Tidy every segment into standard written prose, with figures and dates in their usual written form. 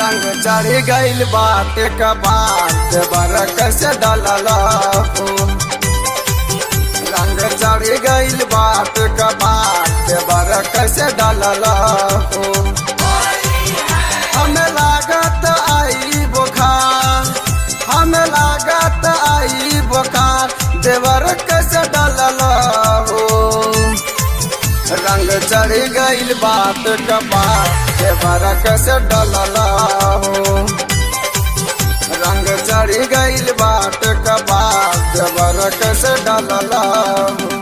रंग चढ़ी गइल बाटे कबार बरक से डलला हो। रंग चढ़ी गइल बाटे कबार बरक से डलला हो। हमें लागत आई बुखार, हमें लागत आई बुखार देवर कैसे डलला हो। रंग चढ़ी गइल बात कबार देवर कैसे डलला हो। रंग चढ़ी गइल बात कबार देवर कैसे डलला हो।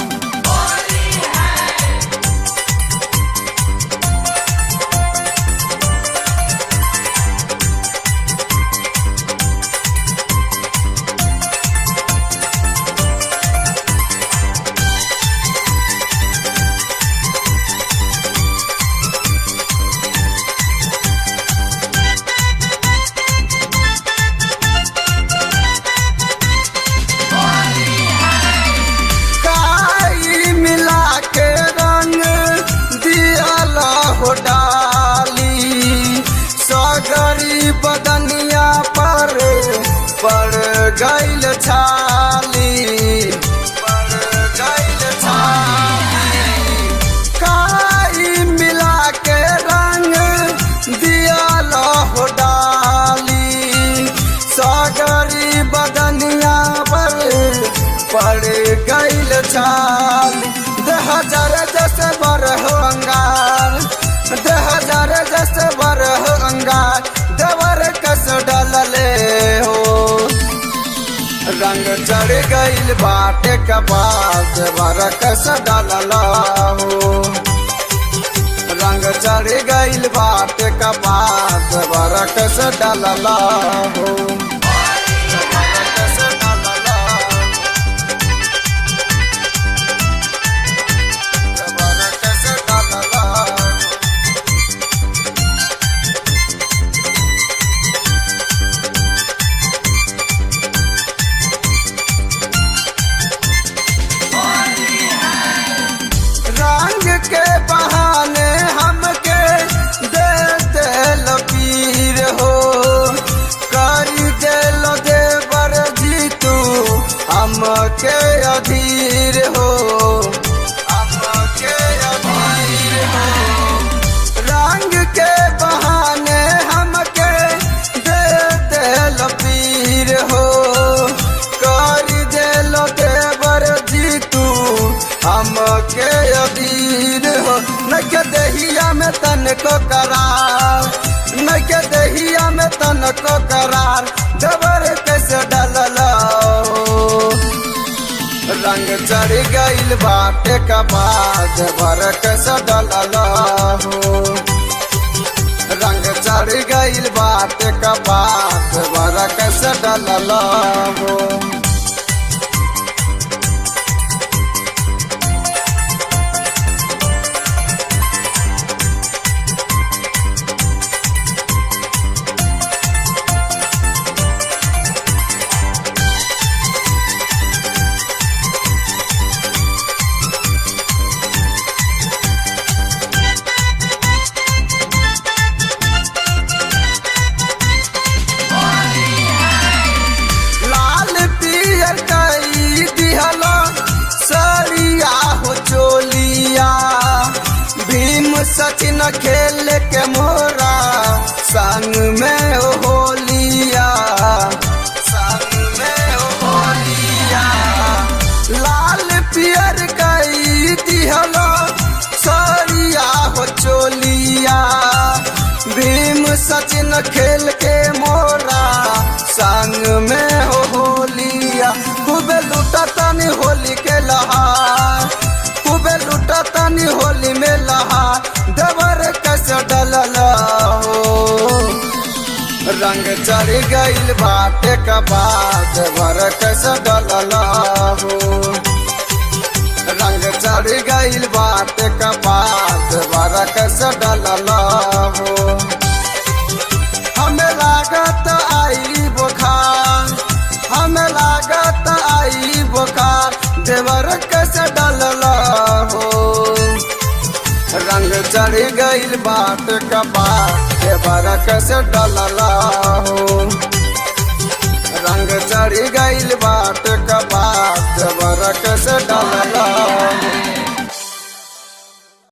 बदनिया पर पड़ गइल छाली, पड़ गइल छाली। काई मिला के रंग दिया लहो डाली। सागरी बदनिया पर पड़ गइल छाली। देह जर जैसे बरह अंगार, देह जर जैसे बरह अंगार देवर कस डलले हो। रंग चढ़ गइल बाटे कबार देवर कस डलला हो। रंग चढ़ गइल बाटे कबार देवर कस डलला हो। के बहाने हमके दे दिल पीर हो। करी दिल देवर जीतू हमके अधीर हो, हमके अधीर हो। रंग के बहाने हमके दे दिल पीर हो। करी दिल देवर जीतू हमके अधीर हो। न के दहिया में तन को करार, न के दहिया में तन को करार देवर कैसे डलला हो। रंग चढ़ गइल बाटे कबार देवर कैसे डलला हो। रंग चढ़ गइल बाटे कबार देवर कैसे डलला हो। सचिन खेल के मोरा संग में होलिया, संग में होलिया। लाल पियर कई दिहलो सरिया हो चोलिया। भीम सचिन खेल के मोरा संग में होलिया। खूब लुटा तनी होली के लहार, खूब लुटा तनी होली में लहार देवर कैसे डलला हो। रंग चढ़ गइल बाटे कबार देवर कैसे डलला हो। रंग चढ़ गइल बाटे कबार देवर कैसे डलला हो। हमें लागत आई बुखार, हमें लागत आई बुखार देवर कैसे डलला हो। रंग चढ़ गइल बाट कपार देवर कैसे डलला हो।